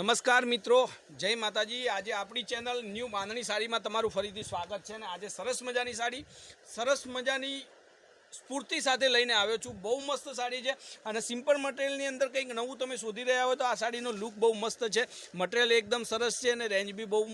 નમસ્કાર મિત્રો, જય માતાજી। આજે આપણી ચેનલ ન્યૂ બાંધણી સાડીમાં તમારું ફરીથી સ્વાગત છે અને આજે સરસ મજાની સાડી, સરસ મજાની સ્ફૂર્તિ સાથે લઈને આવ્યો છું। બહુ મસ્ત સાડી છે અને સિમ્પલ મટીરિયલની અંદર કંઈક નવું તમે શોધી રહ્યા હોય તો આ સાડીનો લુક બહુ મસ્ત છે। મટીરિયલ એકદમ સરસ છે અને રેન્જ બી બહુ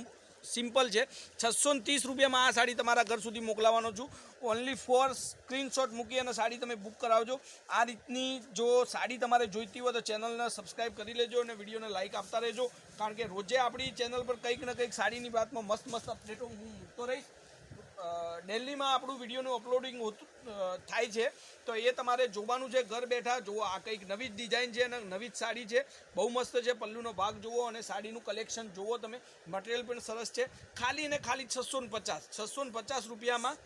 સિમ્પલ છે। 630 રૂપિયામાં આ સાડી તમારા ઘર સુધી મોકલાવવાનો છું। ઓનલી ફોર સ્ક્રીનશોટ મૂકી અને સાડી તમે બુક કરાવજો। આ રીતની જો સાડી તમારે જોઈતી હોય તો ચેનલને સબસ્ક્રાઈબ કરી લેજો અને વિડીયોને લાઇક આપતા રહેજો, કારણ કે રોજે આપણી ચેનલ પર કંઈક ને કંઈક સાડીની વાતમાં મસ્ત અપડેટો હું મૂકતો રહીશ। ડેલીમાં આપણું વિડીયોનું અપલોડિંગ થાય છે, તો એ તમારે જોવાનું છે ઘર બેઠા। જુઓ, આ કંઈક નવી જ ડિઝાઇન છે અને નવી જ સાડી છે, બહુ મસ્ત છે। પલ્લુનો ભાગ જુઓ અને સાડીનું કલેક્શન જુઓ તમે, મટીરિયલ પણ સરસ છે। ખાલી ને ખાલી 650 રૂપિયામાં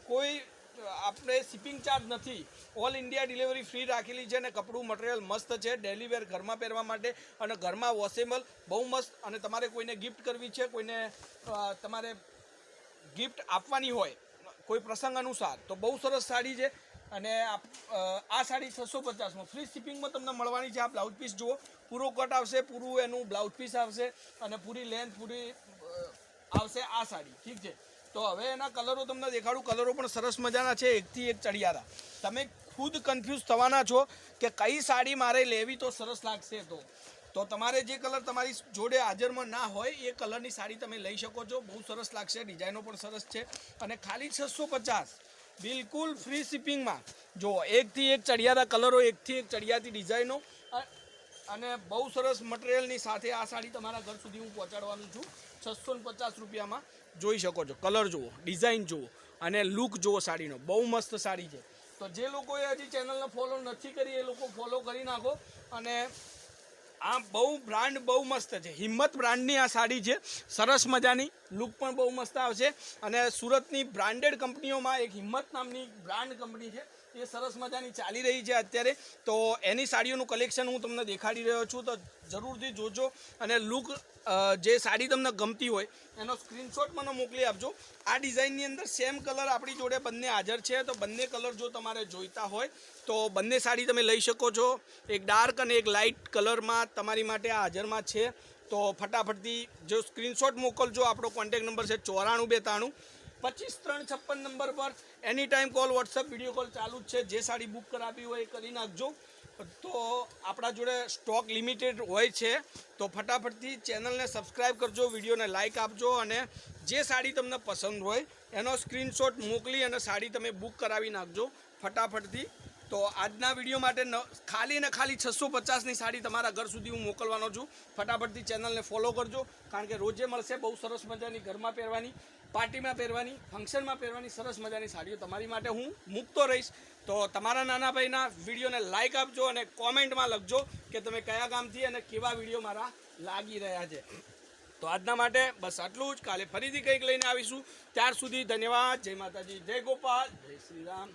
કોઈ આપણે શિપિંગ ચાર્જ નથી, ઓલ ઇન્ડિયા ડિલિવરી ફ્રી રાખેલી છે અને કપડું મટીરિયલ મસ્ત છે, ડેલી વેર ઘરમાં પહેરવા માટે અને ઘરમાં વોશેબલ, બહુ મસ્ત। અને તમારે કોઈને ગિફ્ટ કરવી છે, કોઈને તમારે ગિફ્ટ આપવાની હોય કોઈ પ્રસંગ અનુસાર, તો બહુ સરસ સાડી છે। અને આ સાડી 650માં ફ્રી શિપિંગમાં તમને મળવાની છે। આ બ્લાઉઝ પીસ જુઓ, પૂરો કટ આવશે, પૂરું એનું બ્લાઉઝ પીસ આવશે અને પૂરી લેન્થ પૂરી આવશે આ સાડી, ઠીક છે। તો હવે એના કલરો તમને દેખાડું। કલરો પણ સરસ મજાના છે, એકથી એક ચડિયાતા। તમે ખુદ કન્ફ્યુઝ થવાના છો કે કઈ સાડી મારે લેવી તો સરસ લાગશે। તો તમારે જે કલર તમારી જોડે હાજરમાં ના હોય એ કલરની સાડી તમે લઈ શકો છો, બહુ સરસ લાગશે। ડિઝાઇનો પણ સરસ છે અને ખાલી 650 બિલકુલ ફ્રી શિપિંગમાં। જો એકથી એક ચડિયાતા કલરો, એકથી એક ચડિયાતી ડિઝાઇનો અને બહુ સરસ મટીરિયલની સાથે આ સાડી તમારા ઘર સુધી હું પહોંચાડવાનું છું 650 રૂપિયામાં। જોઈ શકો છો, કલર જુઓ, ડિઝાઇન જુઓ અને લુક જુઓ સાડીનો, બહુ મસ્ત સાડી છે। તો જે લોકોએ હજી ચેનલને ફોલો નથી કરી એ લોકો ફોલો કરી નાખો। અને આ બ્રાન્ડ બહુ મસ્ત છે, હિંમત બ્રાન્ડની આ સાડી છે, સરસ મજાની, લુક પણ બહુ મસ્ત આવશે। અને સુરતની બ્રાન્ડેડ કંપનીઓમાં એક હિંમત નામની બ્રાન્ડ કંપની છે, એ સરસ મજાની ચાલી રહી છે અત્યારે। તો એની સાડીઓનું કલેક્શન હું તમને દેખાડી રહ્યો છું, તો જરૂરથી જોજો અને લુક જે સાડી તમને ગમતી હોય એનો સ્ક્રીનશોટ મને મોકલી આપજો। આ ડિઝાઇનની અંદર સેમ કલર આપણી જોડે બંને હાજર છે, તો બંને કલર જો તમારે જોઈતા હોય તો બંને સાડી તમે લઈ શકો છો। એક ડાર્ક અને એક લાઇટ કલરમાં તમારી માટે આ હાજરમાં છે, તો ફટાફટથી જો સ્ક્રીનશોટ મોકલજો। આપણો કોન્ટેક નંબર છે 9492 25 356 નંબર પર any time call, WhatsApp, video call ચાલુ જ છે। જે સાડી બુક કરાવી હોય એ કરી નાખજો। તો આપણા જોડે સ્ટોક લિમિટેડ હોય છે, તો ફટાફટથી ચેનલને સબસ્ક્રાઈબ કરજો, વિડીયોને લાઇક આપજો અને જે સાડી તમને પસંદ હોય એનો સ્ક્રીનશોટ મોકલી અને સાડી તમે બુક કરાવી નાખજો ફટાફટથી। તો આજના વિડીયો માટે ખાલી ને ખાલી 650ની સાડી તમારા ઘર સુધી હું મોકલવાનો છું। ફટાફટથી ચેનલને ફોલો કરજો, કારણ કે રોજે મળશે બહુ સરસ મજાની ઘરમાં પહેરવાની, પાર્ટીમાં પહેરવાની, ફંક્શનમાં પહેરવાની સરસ મજાની સાડીઓ તમારી માટે હું મૂકતો રહીશ। તો તમારા નાના ભાઈના વિડીયોને લાઇક આપજો અને કોમેન્ટમાં લખજો કે તમે કયા ગામથી અને કેવા વિડીયો મારા લાગી રહ્યા છે। તો આજના માટે બસ આટલું જ। કાલે ફરીથી કંઈક લઈને આવીશું, ત્યાર સુધી ધન્યવાદ। જય માતાજી, જય ગોપાલ, જય શ્રી રામ।